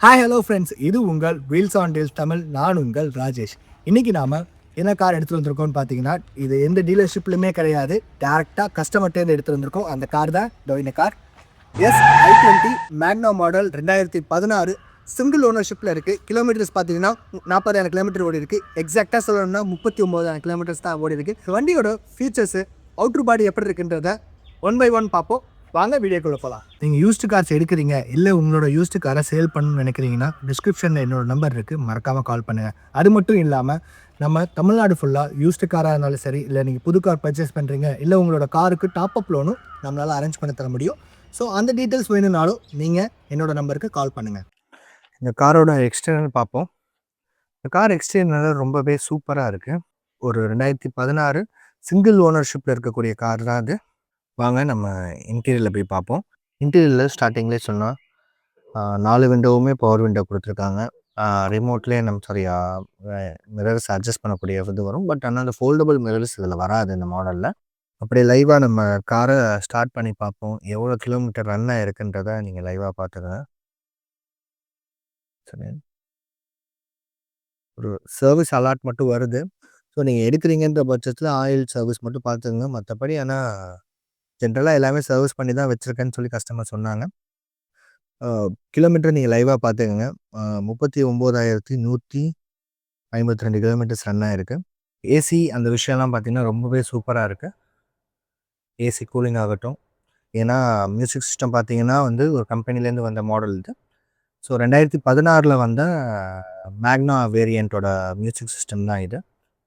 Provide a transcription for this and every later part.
Hi hello friends, இது உங்கள் wheels on deals Tamil. நான் உங்கள் ராஜேஷ். இன்னைக்கு நாம என்ன கார் எடுத்துகிட்டு வந்திருக்கோம்னு பார்த்தீங்கன்னா, இது எந்த டீலர்ஷிப்லையுமே கிடையாது. டேரெக்டாக கஸ்டமர்ட்டேருந்து எடுத்துகிட்டு வந்திருக்கோம். அந்த கார் தான் இந்த கார் i20 மேக்னா மாடல் 2016 சிங்கிள் ஓனர்ஷிப்பில் இருக்குது. கிலோமீட்டர்ஸ் பார்த்தீங்கன்னா 40,000 கிலோமீட்டர் ஓடி இருக்குது. எக்ஸாக்டாக சொல்லணும்னா 39,000 கிலோமீட்டர்ஸ் தான் ஓடி இருக்குது. வண்டியோட ஃபீச்சர்ஸு, அவுட்ரு பாடி எப்படி இருக்குன்றத ஒன் பை ஒன் பார்ப்போம். வாங்க வீடியோக்குள்ளே போகலாம். நீங்கள் யூஸ்டு கார்ஸ் எடுக்கிறீங்க, இல்லை உங்களோட யூஸ்டு காரை சேல் பண்ணணும்னு நினைக்கிறீங்கன்னா டிஸ்கிரிப்ஷனில் என்னோட நம்பர் இருக்குது, மறக்காமல் கால் பண்ணுங்கள். அது மட்டும் இல்லாமல் நம்ம தமிழ்நாடு ஃபுல்லாக யூஸ்டு காராக இருந்தாலும் சரி, இல்லை நீங்கள் புது கார் பர்ச்சேஸ் பண்ணுறீங்க, இல்லை உங்களோட காருக்கு டாப்அப் லோனும் நம்மளால் அரேஞ்ச் பண்ண தர முடியும். ஸோ அந்த டீட்டெயில்ஸ் வேணும்னாலும் நீங்கள் என்னோட நம்பருக்கு கால் பண்ணுங்கள். இந்த காரோட எக்ஸ்டர்னல் பார்ப்போம். இந்த கார் எக்ஸ்டர்னல் ரொம்பவே சூப்பராக இருக்குது. ஒரு 2016 சிங்கிள் ஓனர்ஷிப்பில் இருக்கக்கூடிய கார் தான் அது. வாங்க நம்ம இன்டீரியரில் போய் பார்ப்போம். இன்டீரியரில் ஸ்டார்டிங்லேயே சொன்னால் 4 விண்டோவுமே பவர் விண்டோ கொடுத்துருக்காங்க. ரிமோட்லேயே மிரர்ஸ் அட்ஜஸ்ட் பண்ணக்கூடிய இது வரும். பட் ஆனால் அந்த ஃபோல்டபுள் மிரர்ஸ் இதில் வராது இந்த மாடலில். அப்படியே லைவாக நம்ம காரை ஸ்டார்ட் பண்ணி பார்ப்போம். எவ்வளோ கிலோமீட்டர் ரன் ஆகிருக்குன்றதை நீங்கள் லைவாக பார்த்துக்கங்க. சரி, ஒரு சர்வீஸ் அலாட் மட்டும் வருது. ஸோ நீங்கள் எடுக்கிறீங்கன்ற பட்சத்தில் ஆயில் சர்வீஸ் மட்டும் பார்த்துக்கங்க. மற்றபடி ஆனால் ஜென்ரலாக எல்லாமே சர்வீஸ் பண்ணி தான் வச்சுருக்கேன்னு சொல்லி கஸ்டமர் சொன்னாங்க. கிலோமீட்டர் நீங்கள் லைவாக பார்த்துக்கங்க. 39,152 கிலோமீட்டர்ஸ் ரன் ஆகிருக்கு. ஏசி அந்த விஷயம்லாம் பார்த்திங்கன்னா ரொம்பவே சூப்பராக இருக்குது. ஏசி கூலிங் ஆகட்டும். ஏன்னா மியூசிக் சிஸ்டம் பார்த்திங்கன்னா ஒரு கம்பெனிலேருந்து வந்த மாடல் இது. ஸோ 2016 வந்த மேக்னா வேரியண்ட்டோட மியூசிக் சிஸ்டம் தான் இது.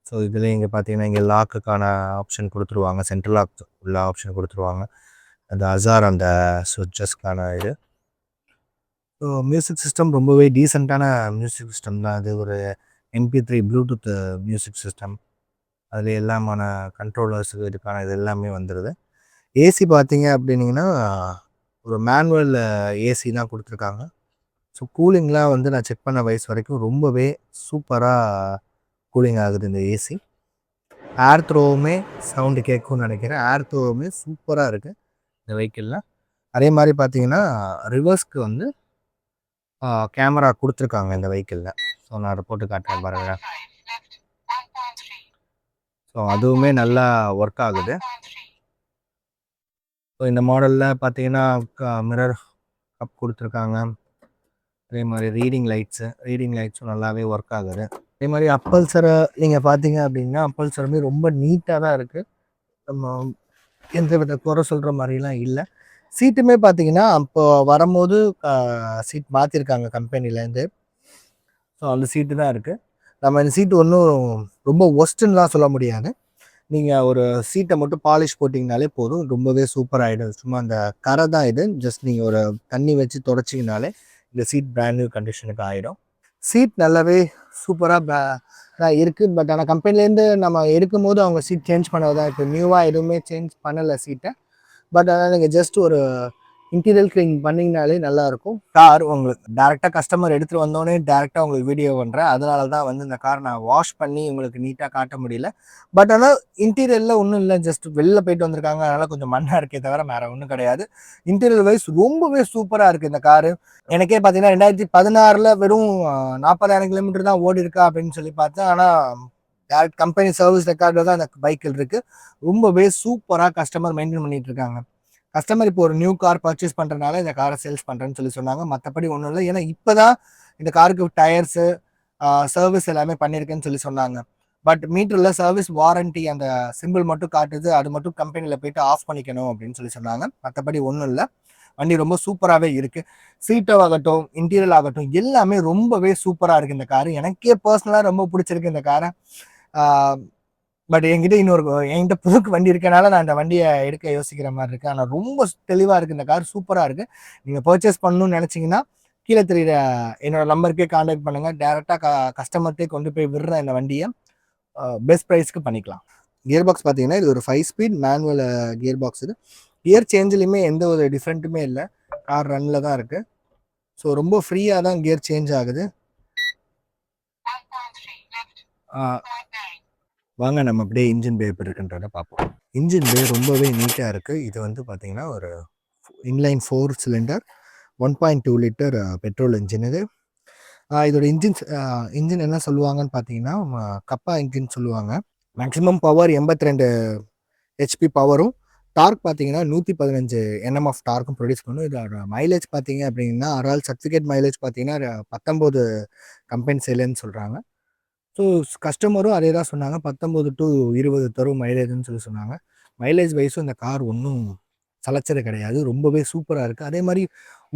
ஸோ இதில் இங்கே பார்த்தீங்கன்னா இங்கே லாக்குக்கான ஆப்ஷன் கொடுத்துருவாங்க. சென்ட்ரல் லாக் உள்ள ஆப்ஷன் கொடுத்துருவாங்க. அந்த அசார் அந்த சுவிட்சஸ்க்கான இது. ஸோ மியூசிக் சிஸ்டம் ரொம்பவே டீசெண்டான மியூசிக் சிஸ்டம் தான். அது ஒரு MP3 ப்ளூடூத் மியூசிக் சிஸ்டம். அதில் எல்லாமான கண்ட்ரோலர்ஸுக்கு இதுக்கான இது எல்லாமே வந்துடுது. ஏசி பார்த்தீங்க அப்படின்னிங்கன்னா ஒரு மேனுவல் ஏசி தான் கொடுத்துருக்காங்க. ஸோ கூலிங்லாம் நான் செக் பண்ண வயசு வரைக்கும் ரொம்பவே சூப்பராக கூலிங் ஆகுது இந்த ஏசி. ஏர் த்ரோவுமே சவுண்டு கேட்கும்னு நினைக்கிறேன். ஏர் த்ரோவுமே சூப்பராக இருக்குது இந்த வெஹிக்கிளில். அதே மாதிரி பார்த்தீங்கன்னா ரிவர்ஸ்க்கு கேமரா கொடுத்துருக்காங்க இந்த வெஹிக்கிளில். ஸோ நான் அதை போட்டு காட்டுறேன் பாருங்கள். ஸோ அதுவுமே நல்லா ஒர்க் ஆகுது. ஸோ இந்த மாடலில் பார்த்தீங்கன்னா மிரர் கப் கொடுத்துருக்காங்க. அதே மாதிரி ரீடிங் லைட்ஸும் நல்லாவே ஒர்க் ஆகுது. அதே மாதிரி அப்பல்சரை நீங்கள் பார்த்தீங்க அப்படின்னா அப்பல்சருமே ரொம்ப நீட்டாக தான் இருக்குது. நம்ம எந்த வித குறை சொல்கிற மாதிரிலாம் இல்லை. சீட்டுமே பார்த்தீங்கன்னா அப்போ வரும்போது சீட் மாற்றிருக்காங்க கம்பெனிலேருந்து. ஸோ அந்த சீட்டு தான் இருக்குது. நம்ம இந்த சீட்டு ஒன்றும் ரொம்ப ஒஸ்ட்டுன்னெலாம் சொல்ல முடியாது. நீங்கள் ஒரு சீட்டை மட்டும் பாலிஷ் போட்டிங்கனாலே போதும், ரொம்பவே சூப்பர் ஆகிடும். சும்மா அந்த கரை தான் இது. ஜஸ்ட் நீங்கள் ஒரு தண்ணி வச்சு தொடச்சிங்கனாலே இந்த சீட் பிராண்ட் நியூ கண்டிஷனுக்கு ஆகிடும். சீட் நல்லாவே சூப்பராக இருக்குது. பட் ஆனால் கம்பெனிலேருந்து நம்ம எடுக்கும்போது அவங்க சீட் சேஞ்ச் பண்ணது தான் இருக்குது. நியூவாக எதுவுமே சேஞ்ச் பண்ணலை சீட்டை. பட் ஆனால் நீங்கள் ஜஸ்ட் ஒரு இன்டீரியல் க்ளீன் பண்ணிங்கனாலே நல்லாயிருக்கும். கார் உங்களுக்கு டேரெக்டாக கஸ்டமர் எடுத்துகிட்டு வந்தோடனே டேரெக்டாக உங்களுக்கு வீடியோ பண்ணுறேன். அதனால தான் இந்த கார் நான் வாஷ் பண்ணி உங்களுக்கு நீட்டாக காட்ட முடியல. பட் ஆனால் இன்டீரியரில் ஒன்றும் இல்லை, ஜஸ்ட் வெளில போயிட்டு வந்திருக்காங்க, அதனால் கொஞ்சம் மண்ணாக இருக்கே தவிர வேறு ஒன்றும் கிடையாது. இன்டீரியர் வைஸ் ரொம்பவே சூப்பராக இருக்குது இந்த காரு. எனக்கே பார்த்தீங்கன்னா 2016 வெறும் 40,000 கிலோமீட்டர் தான் ஓடி இருக்கா அப்படின்னு சொல்லி பார்த்தேன். ஆனால் டேரக்ட் கம்பெனி சர்வீஸ் ரெக்கார்டில் தான் அந்த பைக்கில் இருக்குது. ரொம்பவே சூப்பராக கஸ்டமர் மெயின்டைன் பண்ணிட்டு இருக்காங்க. கஸ்டமர் இப்போ ஒரு நியூ கார் பர்ச்சேஸ் பண்ணுறதுனால இந்த காரை சேல்ஸ் பண்ணுறேன்னு சொல்லி சொன்னாங்க. மற்றபடி ஒன்றும் இல்லை. ஏன்னா இப்போ தான் இந்த காருக்கு டயர்ஸு சர்வீஸ் எல்லாமே பண்ணியிருக்கேன்னு சொல்லி சொன்னாங்க. பட் மீட்டரில் சர்வீஸ் வாரண்ட்டி அந்த சிம்பிள் மட்டும் காட்டுது. அது மட்டும் கம்பெனியில் போய்ட்டு ஆஃப் பண்ணிக்கணும் அப்படின்னு சொல்லி சொன்னாங்க. மற்றபடி ஒன்றும் இல்லை. வண்டி ரொம்ப சூப்பராகவே இருக்குது. சீட்டோ ஆகட்டும், இன்டீரியர் ஆகட்டும், எல்லாமே ரொம்பவே சூப்பராக இருக்குது இந்த காரு. எனக்கே பர்சனலாக ரொம்ப பிடிச்சிருக்கு இந்த காரை. பட் என்கிட்ட புதுக்கு வண்டி இருக்கனால நான் இந்த வண்டியை எடுக்க யோசிக்கிற மாதிரி இருக்குது. ஆனால் ரொம்ப தெளிவாக இருக்குது இந்த கார், சூப்பராக இருக்குது. நீங்கள் பர்ச்சேஸ் பண்ணணும்னு நினச்சிங்கன்னா கீழே தெரியுற என்னோட நம்பருக்கே கான்டாக்ட் பண்ணுங்கள். டேரெக்டாக கஸ்டமர்கிட்டே கொண்டு போய் விடுற இந்த வண்டியை பெஸ்ட் ப்ரைஸ்க்கு பண்ணிக்கலாம். கியர் பாக்ஸ் பார்த்தீங்கன்னா இது ஒரு 5 ஸ்பீட் மேனுவல் கியர் பாக்ஸ். இது கியர் சேஞ்சிலையுமே எந்த ஒரு டிஃப்ரெண்ட்டுமே இல்லை. கார் ரன்னில் தான் இருக்குது. ஸோ ரொம்ப ஃப்ரீயாக தான் கியர் சேஞ்ச் ஆகுது. வாங்க நம்ம அப்படியே இன்ஜின் பே எப்படி இருக்குன்றத பார்ப்போம். இன்ஜின் பே ரொம்பவே நீட்டாக இருக்குது. இது பார்த்தீங்கன்னா ஒரு inline 4 cylinder 1.2 litre petrol engine. இது இதோட இன்ஜின் என்ன சொல்லுவாங்கன்னு பார்த்தீங்கன்னா, கப்பா இன்ஜின் சொல்லுவாங்க. மேக்ஸிமம் பவர் 82 ஹெச்பி பவரும், டார்க் பார்த்தீங்கன்னா 115 என்எம் ஆஃப் டார்க்கும் ப்ரொடியூஸ் பண்ணும். இதோட மைலேஜ் பார்த்தீங்க அப்படின்னா, ஆரால் சர்டிஃபிகேட் மைலேஜ் பார்த்தீங்கன்னா 19 கம்பெனி சேல்னு சொல்கிறாங்க. ஸோ கஸ்டமரும் அதே தான் சொன்னாங்க, 19 to 20 தரும் மைலேஜ்னு சொன்னாங்க. மைலேஜ் வைஸும் இந்த கார் ஒன்றும் சலைச்சது கிடையாது, ரொம்பவே சூப்பராக இருக்குது. அதே மாதிரி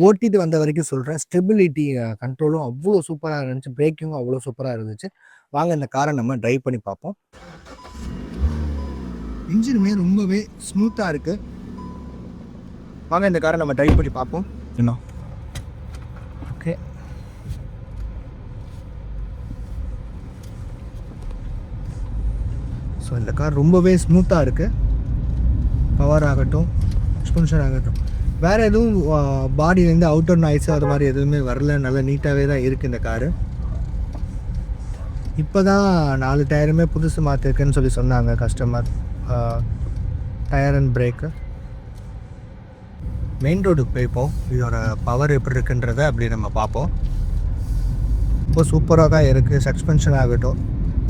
ஓட்டிட்டு வந்த வரைக்கும் சொல்கிறேன், ஸ்டெபிலிட்டி கண்ட்ரோலும் அவ்வளோ சூப்பராக இருந்துச்சு, பிரேக்கிங்கும் அவ்வளோ சூப்பராக இருந்துச்சு. வாங்க இந்த காரை நம்ம ட்ரைவ் பண்ணி பார்ப்போம். இன்ஜினுமே ரொம்பவே ஸ்மூத்தாக இருக்குது. வாங்க இந்த காரை நம்ம ட்ரைவ் பண்ணி பார்ப்போம். இன்னும் ஓகே. ஸோ இந்த கார் ரொம்பவே ஸ்மூத்தாக இருக்குது. பவர் ஆகட்டும், சஸ்பென்ஷன் ஆகட்டும், வேறு எதுவும் பாடியிலேருந்து அவுட்டர் நாய்ஸு அது மாதிரி எதுவுமே வரல. நல்லா நீட்டாகவே தான் இருக்குது இந்த காரு. இப்போ தான் 4 டயருமே புதுசு மாற்றிருக்குன்னு சொன்னாங்க கஸ்டமர். Tyre and brake. மெயின் ரோடுக்கு போய்ப்போம், இதோட பவர் எப்படி இருக்குன்றதை அப்படி நம்ம பார்ப்போம். இப்போ சூப்பராக தான் இருக்குது. சஸ்பென்ஷன் ஆகட்டும்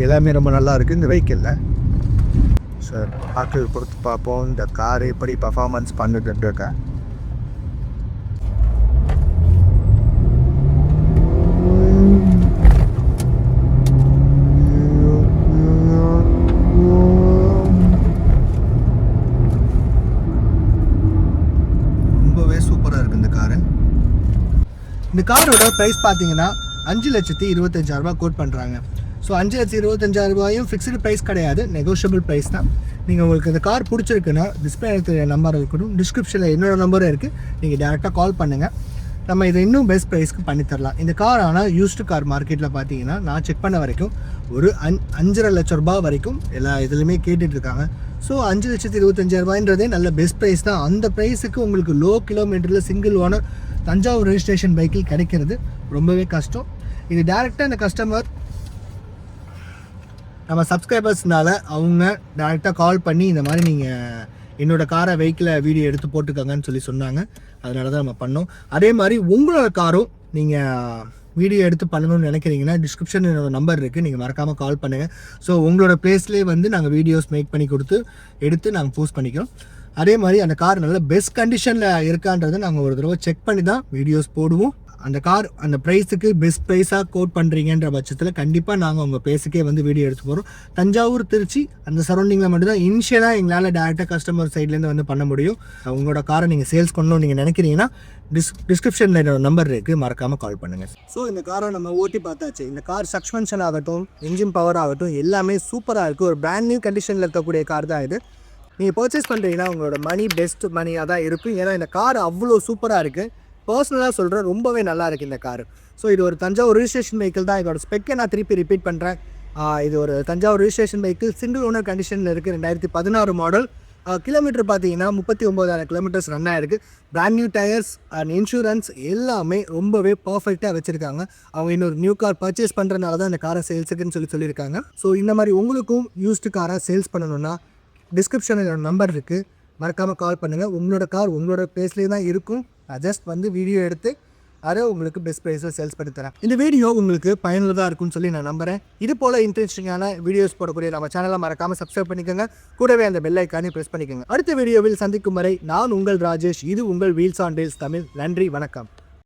எல்லாமே ரொம்ப நல்லா இருக்குது இந்த வெஹிக்கிளில். சார் ஆட்கள் பொறுத்து பார்ப்போம் இந்த கார் எப்படி பர்ஃபார்மன்ஸ் பண்ணுதுன்றக்கேன். ரொம்பவே சூப்பராக இருக்குது இந்த காரு. இந்த காரோட ப்ரைஸ் பார்த்தீங்கன்னா 5,25,000 கோட் பண்ணுறாங்க. ஸோ 5,25,000 ஃபிக்ஸ்டு ப்ரைஸ் கிடையாது, நெகோஷியபிள் ப்ரைஸ் தான். நீங்கள் உங்களுக்கு இந்த கார் பிடிச்சிருக்குன்னா டிஸ்பிளே நம்பர் இருக்கணும், டிஸ்கிரிப்ஷனில் என்னோட நம்பரும் இருக்குது, நீங்கள் டேரெக்டாக கால் பண்ணுங்கள். நம்ம இதை இன்னும் பெஸ்ட் ப்ரைஸ்க்கு பண்ணித்தரலாம். இந்த கார் ஆனால் யூஸ்டு கார் மார்க்கெட்டில் பார்த்தீங்கன்னா நான் செக் பண்ண வரைக்கும் ஒரு 5.5 லட்ச ரூபா வரைக்கும் எல்லா இதுலையுமே கேட்டுட்ருக்காங்க. ஸோ 5,25,000 நல்ல பெஸ்ட் ப்ரைஸ் தான். அந்த ப்ரைஸுக்கு உங்களுக்கு லோ கிலோமீட்டரில் சிங்கிள் ஓனர் தஞ்சாவூர் ரெஜிஸ்ட்ரேஷன் பைக்கில் கிடைக்கிறது ரொம்பவே கஷ்டம். இது டேரெக்டாக இந்த கஸ்டமர் நம்ம சப்ஸ்கிரைபர்ஸ்னால அவங்க டேரெக்டாக கால் பண்ணி இந்த மாதிரி நீங்கள் என்னோடய காரை வெஹிக்கிளை வீடியோ எடுத்து போட்டுக்கோங்கன்னு சொன்னாங்க. அதனால தான் நம்ம பண்ணோம். அதே மாதிரி உங்களோட காரும் நீங்கள் வீடியோ எடுத்து பண்ணணும்னு நினைக்கிறீங்கன்னா டிஸ்கிரிப்ஷன் என்னோட நம்பர் இருக்குது, நீங்கள் மறக்காமல் கால் பண்ணுங்கள். ஸோ உங்களோட ப்ளேஸ்லேயே வந்து நாங்கள் வீடியோஸ் மேக் பண்ணி கொடுத்து எடுத்து நாங்கள் போஸ்ட் பண்ணிக்கிறோம். அதே மாதிரி அந்த கார் நல்ல பெஸ்ட் கண்டிஷனில் இருக்கான்றதை நாங்கள் ஒரு தடவை செக் பண்ணி தான் வீடியோஸ் போடுவோம். அந்த கார் அந்த ப்ரைஸுக்கு பெஸ்ட் ப்ரைஸாக கோட் பண்ணுறீங்கன்ற பட்சத்தில் கண்டிப்பாக நாங்கள் உங்கள் ப்ளேஸுக்கே வந்து வீடியோ எடுத்து போகிறோம். தஞ்சாவூர், திருச்சி அந்த சரௌண்டிங்கில் மட்டும்தான் இனிஷியலாக எங்களால் டேரெக்டாக கஸ்டமர் சைட்லேருந்து வந்து பண்ண முடியும். உங்களோட காரை நீங்கள் சேல்ஸ் பண்ணணும்னு நீங்கள் நினைக்கிறீங்கன்னா டிஸ்கிரிப்ஷனில் என்னோட நம்பர் இருக்குது, மறக்காமல் கால் பண்ணுங்கள். ஸோ இந்த காரை நம்ம ஓட்டி பார்த்தாச்சு. இந்த கார் சஸ்பென்ஷன் ஆகட்டும், இன்ஜின் பவர் ஆகட்டும் எல்லாமே சூப்பராக இருக்குது. ஒரு பிராண்ட் நியூ கண்டிஷனில் இருக்கக்கூடிய கார் தான் இது. நீங்கள் பர்ச்சேஸ் பண்ணுறீங்கன்னா உங்களோட மணி பெஸ்ட் மணியாக தான் இருக்கும். ஏன்னா இந்த கார் அவ்வளோ சூப்பராக இருக்குது. பர்சனலாக சொல்கிறேன், ரொம்பவே நல்லா இருக்குது இந்த கார். ஸோ இது ஒரு தஞ்சாவூர் ரிஜிஸ்ட்ரேஷன் வெஹிக்கிள் தான். இதோட ஸ்பெக்கை நான் திருப்பி ரிப்பீட் பண்ணுறேன். இது ஒரு Thanjavur registration vehicle, single owner கண்டிஷனில் இருக்குது. 2016 மாடல். கிலோமீட்டர் பார்த்தீங்கன்னா 39,000 கிலோமீட்டர்ஸ் ரன் ஆகிருக்கு. Brand new tyres and insurance எல்லாமே ரொம்பவே பர்ஃபெக்டாக வச்சுருக்காங்க. அவங்க இன்னொரு நியூ கார் பர்ச்சேஸ் பண்ணுறதுனால தான் இந்த காரை சேல்ஸுக்குன்னு சொல்லியிருக்காங்க. ஸோ இந்த மாதிரி உங்களுக்கும் யூஸ்டு காரை சேல்ஸ் பண்ணணுன்னா டிஸ்கிரிப்ஷனில் என்னோட நம்பர் இருக்குது, மறக்காமல் கால் பண்ணுங்கள். உங்களோட கார் உங்களோட ப்ளேஸ்லேயே தான் இருக்கும். ஜஸ்ட் வந்து வீடியோ எடுத்து அதை உங்களுக்கு பெஸ்ட் ப்ரைஸில் சேல்ஸ் பண்ணி தரேன். இந்த வீடியோ உங்களுக்கு பயனுள்ளதாக இருக்கும்னு சொல்லி நான் நம்புகிறேன். இது போல் இன்ட்ரெஸ்டிங்கான வீடியோஸ் போடக்கூடிய நம்ம சேனலை மறக்காமல் சப்ஸ்கிரைப் பண்ணிக்கோங்க. கூடவே அந்த பெல் ஐக்கானையும் ப்ரெஸ் பண்ணிக்கோங்க. அடுத்த வீடியோவில் சந்திக்கும் வரை நான் உங்கள் ராஜேஷ். இது உங்கள் வீல்ஸ் ஆன் டீல்ஸ் தமிழ். நன்றி, வணக்கம்.